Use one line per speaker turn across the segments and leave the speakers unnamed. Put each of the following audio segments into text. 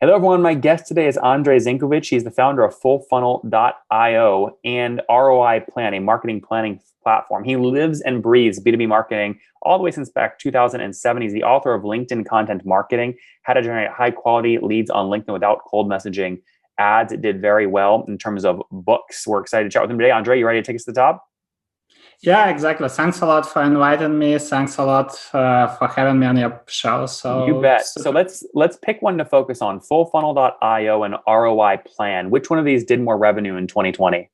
Hello, everyone. My guest today is Andrei Zinkevich. He's the founder of FullFunnel.io and ROI Plan, a marketing planning platform. He lives and breathes B2B marketing all the way since back 2007. He's the author of LinkedIn Content Marketing, How to Generate High Quality Leads on LinkedIn Without Cold Messaging Ads. It did very well in terms of books. We're excited to chat with him today. Andrei, you ready to take us to the top?
Yeah, exactly. Thanks a lot for inviting me. Thanks a lot for having me on your show.
You bet. So let's pick one to focus on: FullFunnel.io and ROI Plan. Which one of these did more revenue in 2020?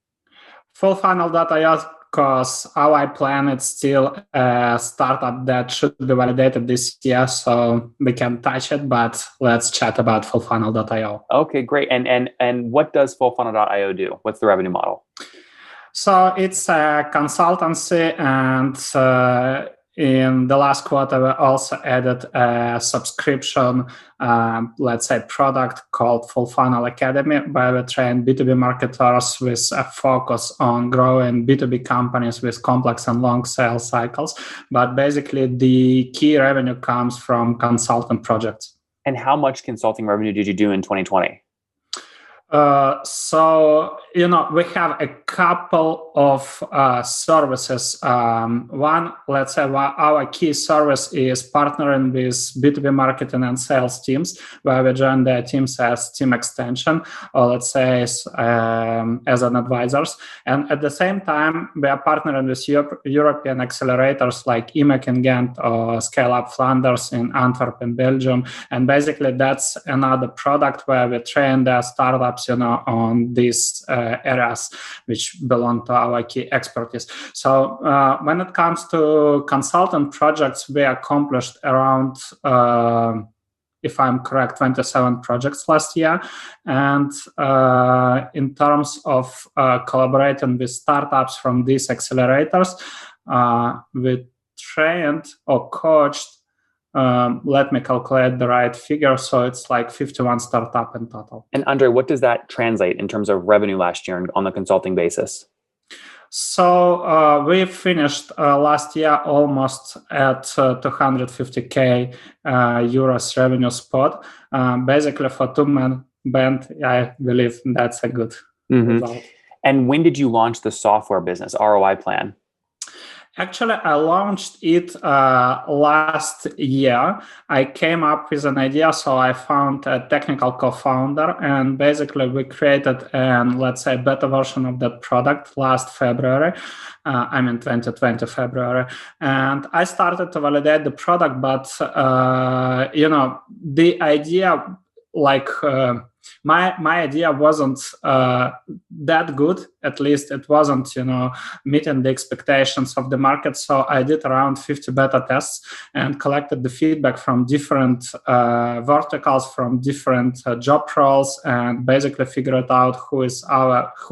FullFunnel.io, because ROI Plan is still a startup that should be validated this year, so we can touch it. But let's chat about FullFunnel.io.
Okay, great. And what does FullFunnel.io do? What's the revenue model?
So it's a consultancy, and in the last quarter, we also added a subscription, let's say, product called Full Funnel Academy, where we train B2B marketers with a focus on growing B2B companies with complex and long sales cycles. But basically, the key revenue comes from consultant projects.
And how much consulting revenue did you do in 2020?
We have a couple of services. One, let's say, our key service is partnering with B2B marketing and sales teams, where we join their teams as team extension, or let's say as an advisors. And at the same time, we are partnering with European accelerators like IMEC in Ghent or Scale Up Flanders in Antwerp in Belgium. And basically, that's another product where we train their startups on these areas which belong to our key expertise. So when it comes to consultant projects, we accomplished around, if I'm correct, 27 projects last year. And in terms of collaborating with startups from these accelerators, we trained or coached, let me calculate the right figure. So it's like 51 startup in total.
And Andrei, what does that translate in terms of revenue last year on the consulting basis?
So we finished last year almost at 250K euros revenue spot. Basically for two-man band, I believe that's a good result.
And when did you launch the software business, ROI Plan?
Actually, I launched it last year. I came up with an idea, so I found a technical co-founder, and basically we created let's say, beta version of that product last February. 2020 February. And I started to validate the product, but, the idea, my idea wasn't that good. At least it wasn't, meeting the expectations of the market. So I did around 50 beta tests and collected the feedback from different verticals, from different job roles, and basically figured out who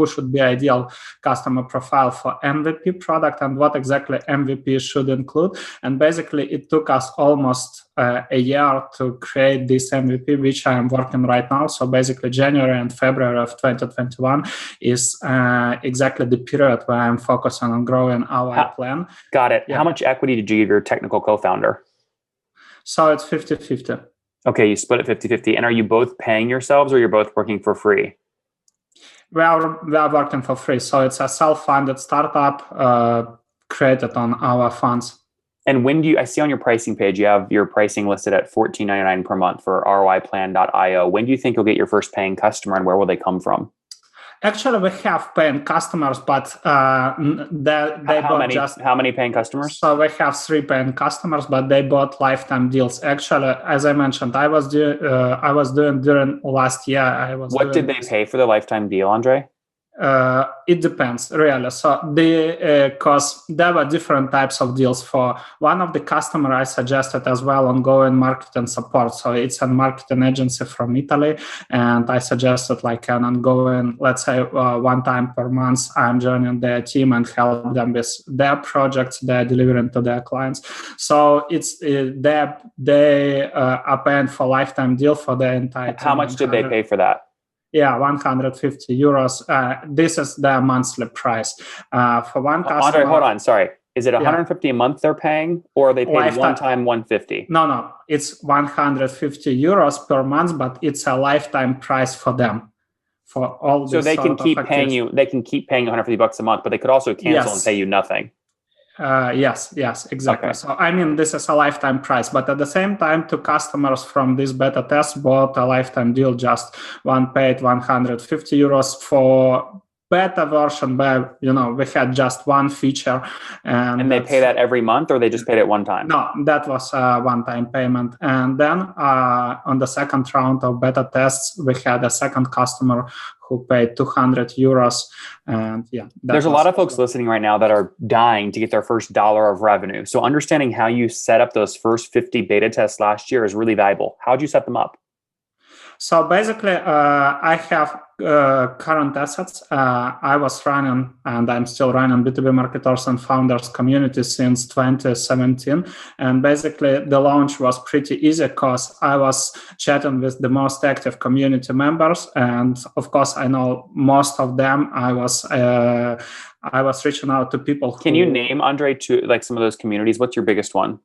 should be ideal customer profile for MVP product and what exactly MVP should include. And basically it took us almost a year to create this MVP, which I am working right now. So basically January and February of 2021 is exactly the period where I'm focusing on growing our plan.
Got it.
Yeah.
How much equity did you give your technical co-founder?
So it's 50-50.
Okay, you split it 50-50. And are you both paying yourselves or you're both working for free?
We are working for free. So it's a self-funded startup created on our funds.
And when I see on your pricing page, you have your pricing listed at $14.99 per month for ROIPlan.io. When do you think you'll get your first paying customer, and where will they come from?
Actually, we have paying customers, but
How many paying customers?
So we have 3 paying customers, but they bought lifetime deals. Actually, as I mentioned, I was doing during last year.
What did they pay for the lifetime deal, Andrei?
It depends, really. So because there were different types of deals. For one of the customer, I suggested as well ongoing marketing support. So it's a marketing agency from Italy, and I suggested like an ongoing, let's say, one time per month, I'm joining their team and help them with their projects they're delivering to their clients. So it's they are paying for lifetime deal for the entire team.
How much did they pay for that?
Yeah, 150 euros. This is their monthly price. For one customer...
Andrei, hold on. Sorry. Is it 150 a month they're paying, or are they paid
Lifetime.
one time 150?
No, it's 150 euros per month, but it's a lifetime price for them for all.
So they can keep paying you. They can keep paying you 150 bucks a month, but they could also cancel and pay you nothing.
Yes, exactly.
Okay.
So, I mean, this is a lifetime price, but at the same time, two customers from this beta test bought a lifetime deal. Just one paid 150 euros for beta version, but we had just one feature,
and they pay that every month, or they just paid it one time?
No, that was a one-time payment. And then on the second round of beta tests, we had a second customer who paid 200 euros. And
there's a lot of folks listening right now that are dying to get their first dollar of revenue. So understanding how you set up those first 50 beta tests last year is really valuable. How'd you set them up?
So basically, I have current assets. I was running, and I'm still running, B2B marketers and founders community since 2017. And basically, the launch was pretty easy because I was chatting with the most active community members, and of course, I know most of them. I was reaching out to people.
Can you name, Andrei, to like some of those communities? What's your biggest one?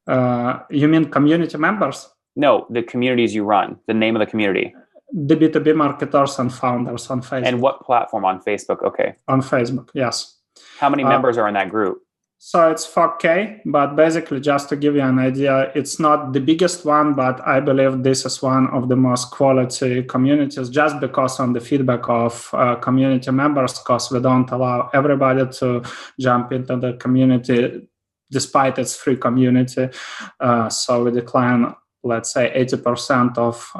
You mean community members?
No, the communities you run, the name of the community.
The B2B marketers and founders on Facebook.
And what platform on Facebook? Okay.
On Facebook, yes.
How many members are in that group?
So it's 4K, but basically just to give you an idea, it's not the biggest one, but I believe this is one of the most quality communities just because on the feedback of community members, because we don't allow everybody to jump into the community despite its free community. So we decline, let's say, 80% of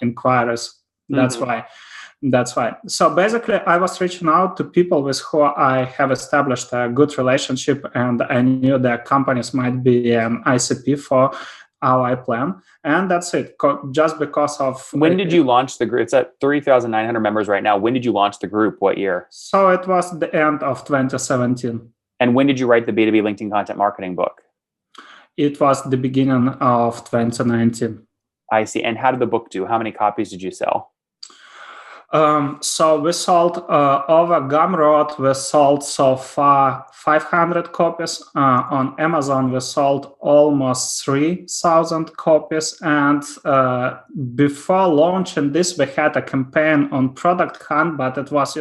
inquiries. That's why. So basically, I was reaching out to people with who I have established a good relationship, and I knew their companies might be an ICP for ROI plan. And that's it, just because of...
When did you launch the group? It's at 3,900 members right now. When did you launch the group? What year?
So it was the end of 2017.
And when did you write the B2B LinkedIn content marketing book?
It was the beginning of 2019.
I see. And how did the book do? How many copies did you sell?
So we sold over Gumroad, we sold so far 500 copies. On Amazon, we sold almost 3,000 copies. And before launching this, we had a campaign on Product Hunt, but it was,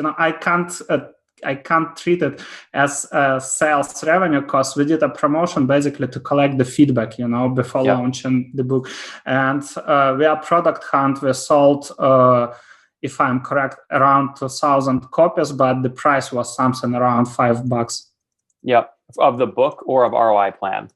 I can't treat it as sales revenue because we did a promotion basically to collect the feedback, before launching the book. And via Product Hunt, we sold, if I'm correct, around 2,000 copies, but the price was something around $5.
Yep. Of the book or of ROI plan?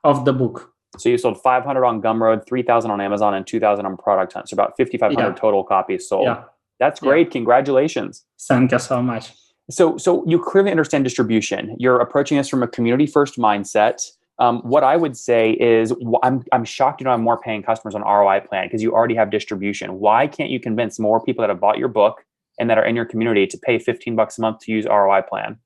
Of the book.
So you sold 500 on Gumroad, 3,000 on Amazon, and 2,000 on Product Hunt. So about 5,500 total copies sold. Yeah. That's great. Congratulations.
Thank you so much.
So you clearly understand distribution. You're approaching this from a community-first mindset. What I would say is I'm shocked you don't have more paying customers on ROI plan because you already have distribution. Why can't you convince more people that have bought your book and that are in your community to pay $15 a month to use ROI plan?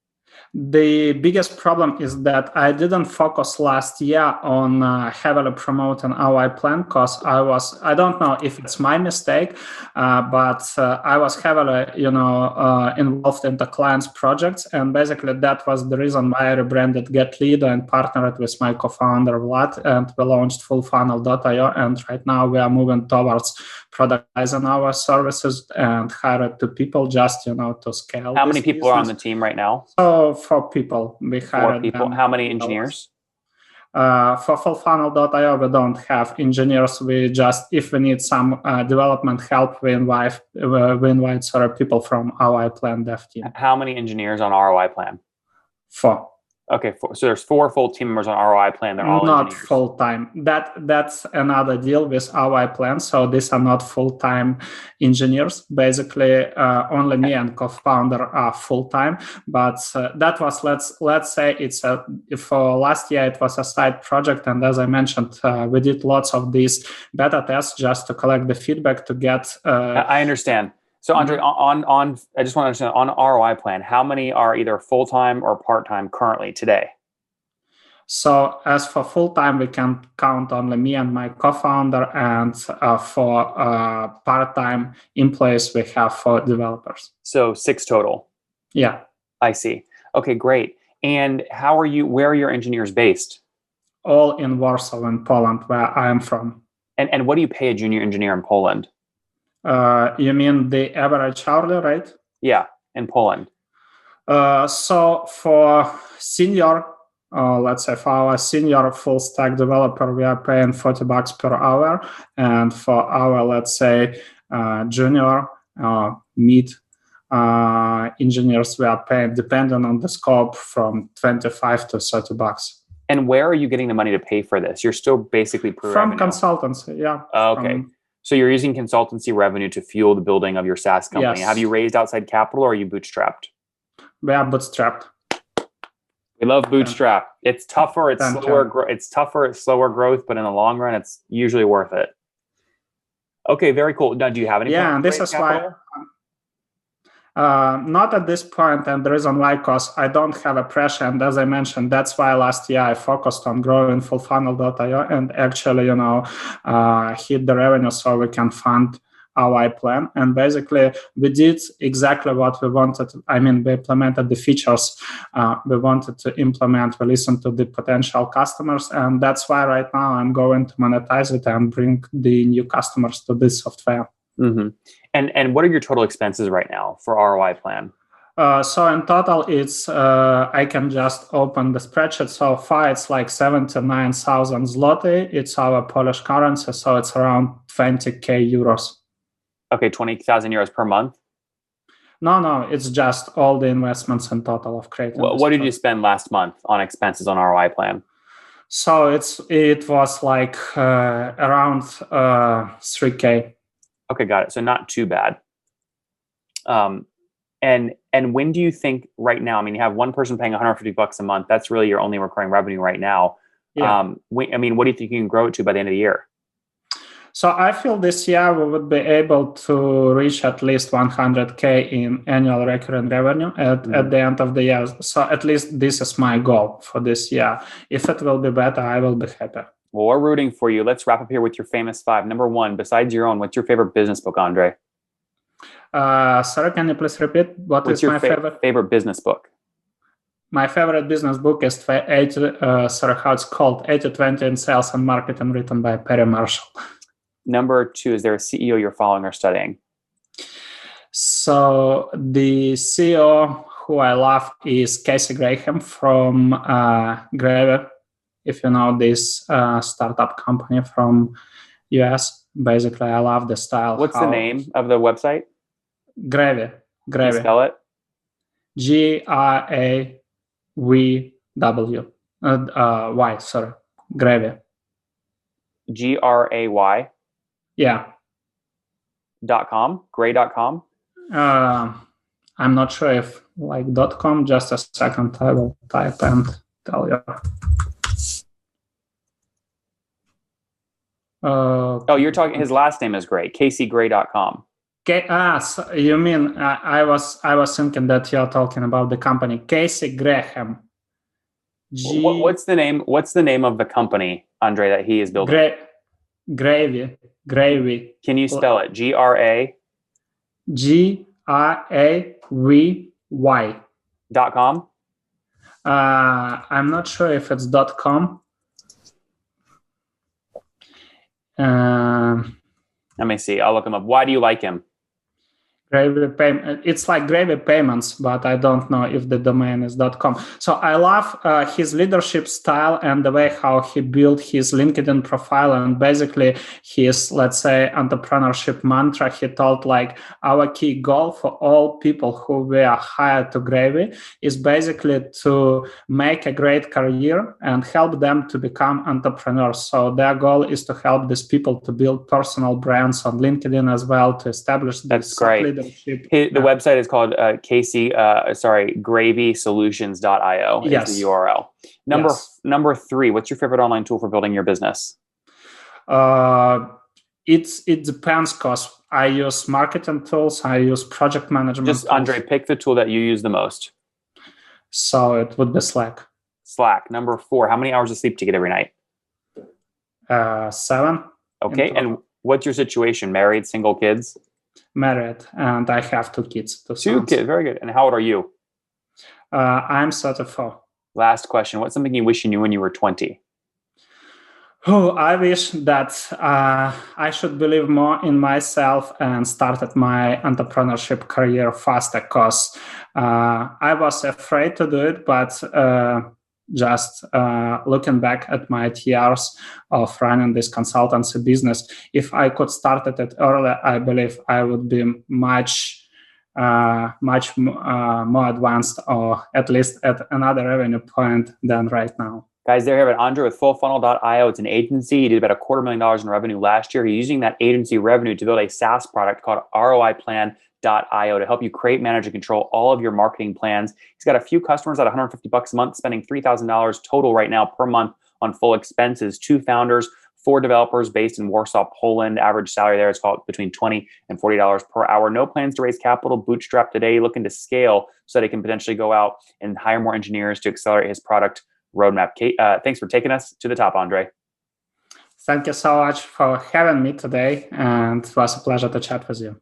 The biggest problem is that I didn't focus last year on heavily promoting ROI plan because I don't know if it's my mistake, but I was heavily, involved in the client's projects. And basically that was the reason why I rebranded Get Lead and partnered with my co-founder Vlad, and we launched fullfunnel.io. And right now we are moving towards productizing our services and hired two people just, to scale.
How many people are on the team right now?
So 4 people. We hired
4 people. How many engineers?
For fullfunnel.io, we don't have engineers. We just, if we need some development help, we invite people from ROI plan dev team.
How many engineers on ROI plan?
4.
Okay, so there's 4 full team members on ROI plan. They're all
not
engineers.
Full time. That's another deal with ROI plan. So these are not full time engineers. Basically, only me and co-founder are full time. But that was let's say for last year it was a side project. And as I mentioned, we did lots of these beta tests just to collect the feedback to get.
I understand. So Andrei, I just want to understand, on ROI plan, how many are either full-time or part-time currently today?
So as for full-time, we can count only me and my co-founder, and for part-time employees, we have 4 developers.
So 6 total?
Yeah.
I see. Okay, great. And where are your engineers based?
All in Warsaw in Poland, where I am from.
And what do you pay a junior engineer in Poland?
You mean the average hourly rate?
Yeah, in Poland.
So for senior, let's say for our senior full stack developer, we are paying $40 per hour. And for our, let's say, junior, mid engineers, we are paying, depending on the scope, from $25 to $30.
And where are you getting the money to pay for this? You're still basically
from consultancy, yeah.
Okay. So you're using consultancy revenue to fuel the building of your SaaS company.
Yes.
Have you raised outside capital or are you bootstrapped?
We are bootstrapped.
We love Bootstrap. It's tougher. It's slower. It's tougher. It's slower growth, but in the long run, it's usually worth it. Okay, very cool. Now, do you have any?
Yeah, and this is why. Not at this point, and the reason why, because I don't have a pressure, and as I mentioned, that's why last year I focused on growing fullfunnel.io and actually, hit the revenue so we can fund our plan. And basically, we did exactly what we wanted. I mean, we implemented the features we wanted to implement. We listened to the potential customers, and that's why right now I'm going to monetize it and bring the new customers to this software.
Mm-hmm. And what are your total expenses right now for ROI plan?
So in total, it's I can just open the spreadsheet. So far, it's like 79,000 zloty. It's our Polish currency, so it's around 20k euros.
Okay, 20,000 euros per month?
No, it's just all the investments in total of creating.
What did you spend last month on expenses on ROI plan?
So it was like around 3k.
Okay, got it. So not too bad. And when do you think right now? I mean, you have one person paying $150 a month. That's really your only recurring revenue right now.
Yeah.
What do you think you can grow it to by the end of the year?
So I feel this year we would be able to reach at least 100k in annual recurring revenue at the end of the year. So at least this is my goal for this year. If it will be better, I will be happy.
Well, we're rooting for you. Let's wrap up here with your famous five. Number one, besides your own, what's your favorite business book, Andrei?
Sorry, can you please repeat?
What's your favorite business book?
My favorite business book is how it's called, 80/20 in Sales and Marketing, written by Perry Marshall.
Number two, is there a CEO you're following or studying?
So the CEO who I love is Casey Graham from Gravy. If you know this startup company from US, basically I love the style.
What's the name of the website?
Gravy.
Can you spell it?
GRAVY. Y. Sorry, Gravy.
GRAY.
Yeah.
.com. Gray.com.
I'm not sure if like .com. Just a second, I will type and tell you.
You're talking. His last name is Gray. CaseyGray.com.
So you mean I was thinking that you're talking about the company Casey Graham.
What's the name? What's the name of the company, Andrei, that he is building?
Gravy.
Can you spell it? GRA.
GRAVY.
.com.
I'm not sure if it's .com.
Let me see. I'll look him up. Why do you like him?
Gravy payment. It's like Gravy Payments, but I don't know if the domain is .com. So I love his leadership style and the way how he built his LinkedIn profile and basically his, let's say, entrepreneurship mantra. He told like our key goal for all people who were hired to Gravy is basically to make a great career and help them to become entrepreneurs. So their goal is to help these people to build personal brands on LinkedIn as well, to establish
That's great. The website is called gravysolutions.io.
Yes.
Is the URL. Number three, what's your favorite online tool for building your business?
It depends because I use marketing tools, I use project management
tools. Andrei, pick the tool that you use the most.
So it would be Slack.
Number four, how many hours of sleep do you get every night?
7.
Okay, and what's your situation? Married, single, kids?
Married, and I have 2 kids.
2 kids, very good. And how old are you?
I'm 34.
Last question. What's something you wish you knew when you were 20?
Oh, I wish that I should believe more in myself and started my entrepreneurship career faster, because I was afraid to do it, but just looking back at my years of running this consultancy business, if I could start it earlier, I believe I would be much more advanced, or at least at another revenue point than right now.
Guys, there you have it. Andre with fullfunnel.io. It's an agency. He did about $250,000 in revenue last year. He's using that agency revenue to build a SaaS product called ROIplan.io to help you create, manage, and control all of your marketing plans. He's got a few customers at $150 a month, spending $3,000 total right now per month on full expenses. 2 founders, 4 developers based in Warsaw, Poland. Average salary there is called between $20 and $40 per hour. No plans to raise capital. Bootstrapped today, looking to scale so that he can potentially go out and hire more engineers to accelerate his product roadmap. Thanks for taking us to the top, Andre.
Thank you so much for having me today, and it was a pleasure to chat with you.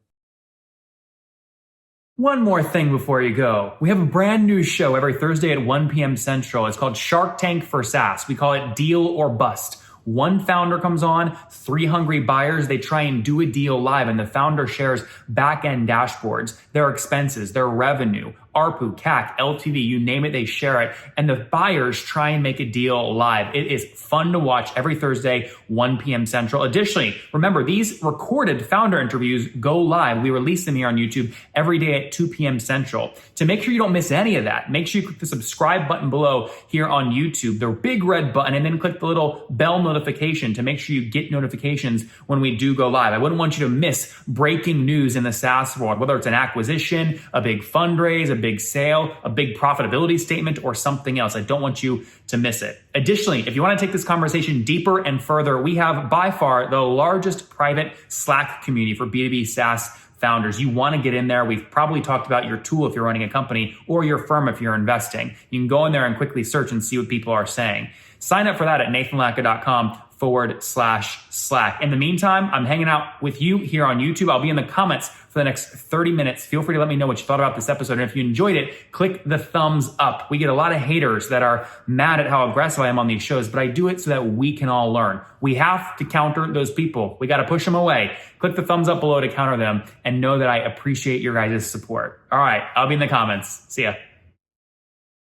One more thing before you go. We have a brand new show every Thursday at 1 p.m. Central. It's called Shark Tank for SaaS. We call it Deal or Bust. 1 founder comes on, 3 hungry buyers, they try and do a deal live, and the founder shares back-end dashboards, their expenses, their revenue, ARPU, CAC, LTV, you name it, they share it. And the buyers try and make a deal live. It is fun to watch every Thursday, 1 p.m. Central. Additionally, remember, these recorded founder interviews go live. We release them here on YouTube every day at 2 p.m. Central. To make sure you don't miss any of that, make sure you click the subscribe button below here on YouTube, the big red button, and then click the little bell notification to make sure you get notifications when we do go live. I wouldn't want you to miss breaking news in the SaaS world, whether it's an acquisition, a big fundraise, a big sale, a big profitability statement, or something else. I don't want you to miss it. Additionally, if you want to take this conversation deeper and further, we have by far the largest private Slack community for B2B SaaS founders. You want to get in there. We've probably talked about your tool if you're running a company, or your firm if you're investing. You can go in there and quickly search and see what people are saying. Sign up for that at nathanlatka.com/Slack. In the meantime, I'm hanging out with you here on YouTube. I'll be in the comments for the next 30 minutes. Feel free to let me know what you thought about this episode. And if you enjoyed it, click the thumbs up. We get a lot of haters that are mad at how aggressive I am on these shows, but I do it so that we can all learn. We have to counter those people. We got to push them away. Click the thumbs up below to counter them, and know that I appreciate your guys' support. All right, I'll be in the comments. See ya.